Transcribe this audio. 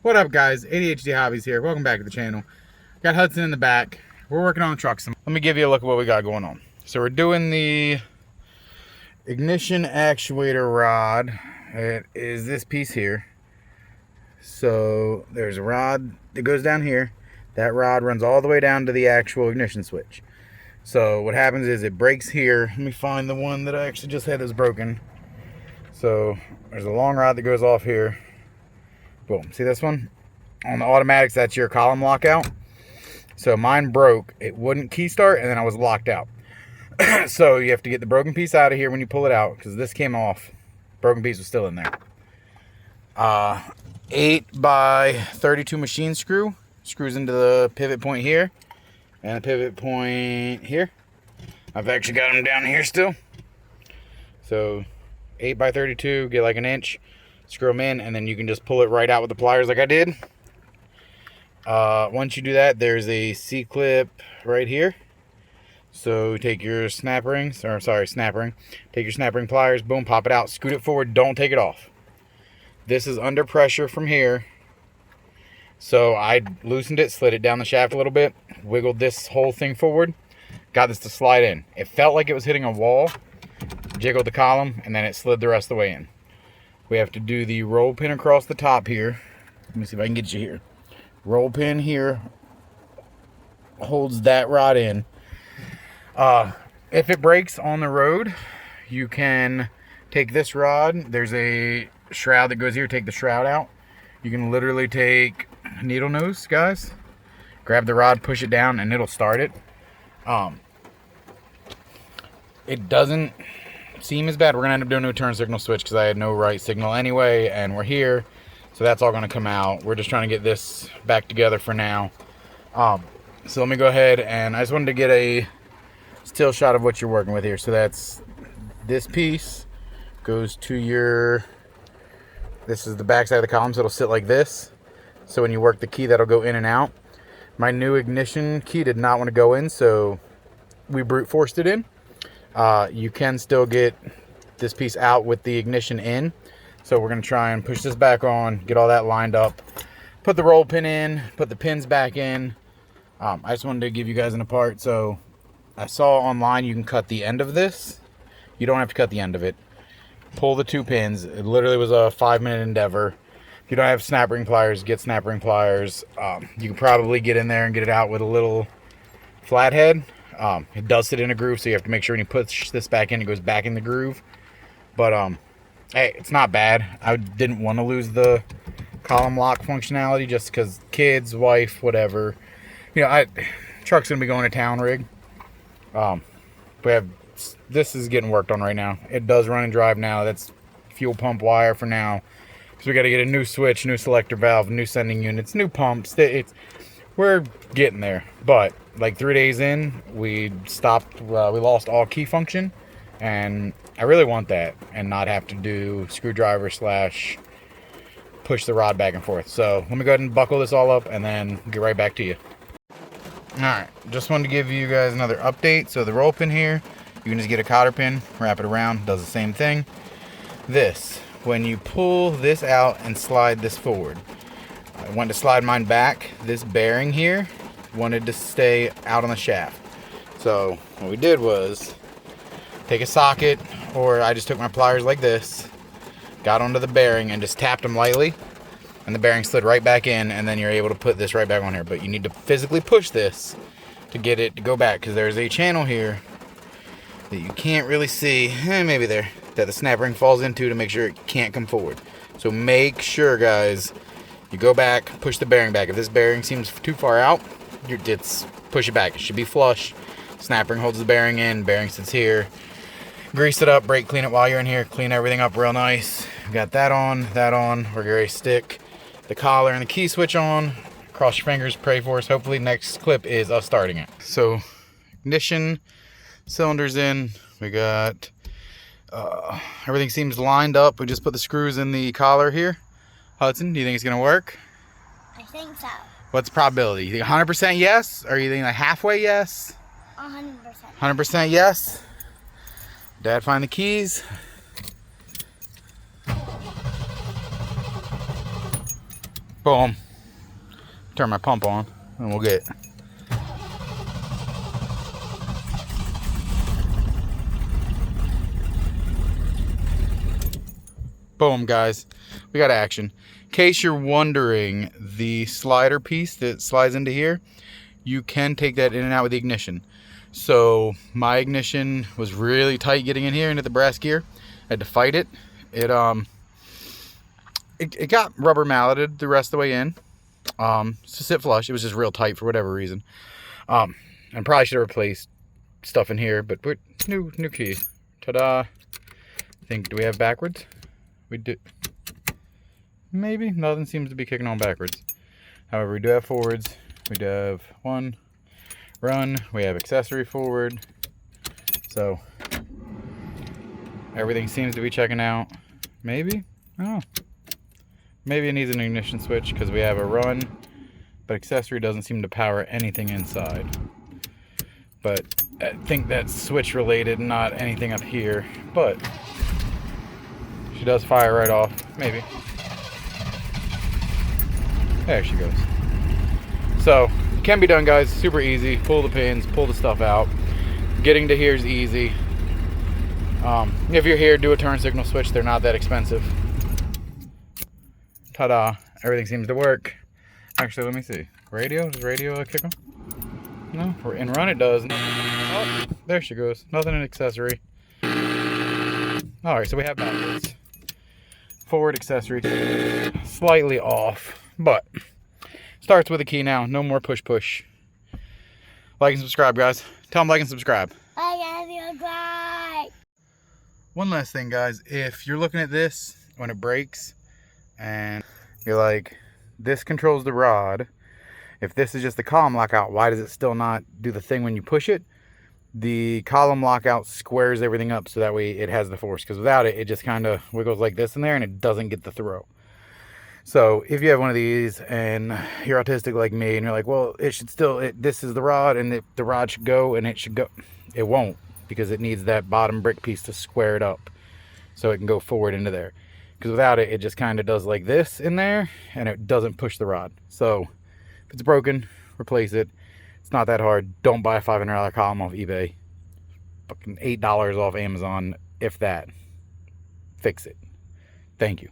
What up, guys? ADHD Hobbies here. Welcome back to the channel. Got Hudson in the back. We're working on trucks. Let me give you a look at what we got going on. So we're doing the ignition actuator rod. It is this piece here. So there's a rod that goes down here. That rod runs all the way down to the actual ignition switch. So what happens is it breaks here. Let me find the one that I actually just had that's broken. So there's a long rod that goes off here. Boom. See this one? On the automatics, that's your column lockout. So mine broke. It wouldn't key start, and then I was locked out. So you have to get the broken piece out of here when you pull it out, because this came off. Broken piece was still in there. 8 by 32 machine screw. Screws into the pivot point here. And the pivot point here. I've actually got them down here still. So 8 by 32, get like an inch. Screw them in, and then you can just pull it right out with the pliers like I did. Once you do that, there's a C-clip right here. So take your snap ring. Take your snap ring pliers, boom, pop it out, scoot it forward, don't take it off. This is under pressure from here. So I loosened it, slid it down the shaft a little bit, wiggled this whole thing forward, got this to slide in. It felt like it was hitting a wall, jiggled the column, and then it slid the rest of the way in. We have to do the roll pin across the top here. Let me see if I can get you here. Roll pin here holds that rod in. If it breaks on the road, you can take this rod. There's a shroud that goes here. Take the shroud out. You can literally take a needle nose, guys. Grab the rod, push it down, and it'll start it. It doesn't seem as bad. We're gonna end up doing a new turn signal switch because I had no right signal anyway, and we're here, so that's all gonna come out. We're just trying to get this back together for now. So let me go ahead, and I just wanted to get a still shot of what you're working with here. So that's this piece goes to your, this is the back side of the column, so it'll sit like this. So when you work the key, that'll go in and out. My new ignition key did not want to go in, so we brute forced it in. You can still get this piece out with the ignition in. So we're going to try and push this back on, get all that lined up, put the roll pin in, put the pins back in. I just wanted to give you guys an apart. So I saw online you can cut the end of this. You don't have to cut the end of it. Pull the 2 pins. It literally was a 5-minute endeavor. If you don't have snap ring pliers, get snap ring pliers. You can probably get in there and get it out with a little flathead. It does sit in a groove, so you have to make sure when you push this back in, it goes back in the groove. But hey, it's not bad. I didn't want to lose the column lock functionality just because kids, wife, whatever. You know, truck's gonna be going to town rig. This is getting worked on right now. It does run and drive now. That's fuel pump wire for now, because we got to get a new switch, new selector valve, new sending units, new pumps. We're getting there, but like 3 days in, we stopped. We lost all key function, and I really want that and not have to do screwdriver / push the rod back and forth. So let me go ahead and buckle this all up and then get right back to you. All right, just wanted to give you guys another update. So the roll pin here, you can just get a cotter pin, wrap it around, does the same thing. This, when you pull this out and slide this forward, I wanted to slide mine back. This bearing here wanted to stay out on the shaft. So what we did was take a socket, or I just took my pliers like this, got onto the bearing and just tapped them lightly, and the bearing slid right back in, and then you're able to put this right back on here. But you need to physically push this to get it to go back, because there's a channel here that you can't really see, maybe there, that the snap ring falls into to make sure it can't come forward. So make sure, guys, you go back, push the bearing back. If this bearing seems too far out, push it back. It should be flush. Snap ring holds the bearing in, bearing sits here. Grease it up, brake clean it while you're in here, clean everything up real nice. Got that on. We're going to stick the collar and the key switch on. Cross your fingers, pray for us. Hopefully next clip is us starting it. So ignition, cylinders in. We got everything seems lined up. We just put the screws in the collar here. Hudson, do you think it's going to work? I think so. What's the probability? You think 100% yes? Or you think like halfway yes? 100%. 100% yes? Dad find the keys. Boom. Turn my pump on and we'll get boom, guys. We got action. In case you're wondering, the slider piece that slides into here, you can take that in and out with the ignition. So my ignition was really tight getting in here into the brass gear. I had to fight it. It got rubber malleted the rest of the way in. To sit flush. It was just real tight for whatever reason. And probably should have replaced stuff in here, but we're new key. Ta-da. I think, do we have backwards? We do. Maybe. Nothing seems to be kicking on backwards. However, we do have forwards. We do have one run. We have accessory forward. So everything seems to be checking out. Maybe? Oh. Maybe it needs an ignition switch because we have a run, but accessory doesn't seem to power anything inside. But I think that's switch related, not anything up here. But she does fire right off. Maybe. There she goes. So, can be done, guys. Super easy. Pull the pins, pull the stuff out. Getting to here is easy. If you're here, do a turn signal switch. They're not that expensive. Ta-da. Everything seems to work. Actually, let me see. Radio? Does radio kick them? No. In run it does. Oh, there she goes. Nothing in accessory. Alright, so we have backwards. Forward accessory. Slightly off. But starts with a key now. No more push. Like and subscribe, guys. Tell them like and subscribe. Like and subscribe. One last thing, guys. If you're looking at this when it breaks and you're like, this controls the rod. If this is just the column lockout, why does it still not do the thing when you push it? The column lockout squares everything up so that way it has the force. Because without it, it just kind of wiggles like this in there and it doesn't get the throw. So if you have one of these and you're autistic like me and you're like, well, it should still, this is the rod and the rod should go and it should go. It won't, because it needs that bottom brick piece to square it up so it can go forward into there. Because without it, it just kind of does like this in there and it doesn't push the rod. So if it's broken, replace it. It's not that hard. Don't buy a $500 column off eBay. Fucking $8 off Amazon, if that. Fix it. Thank you.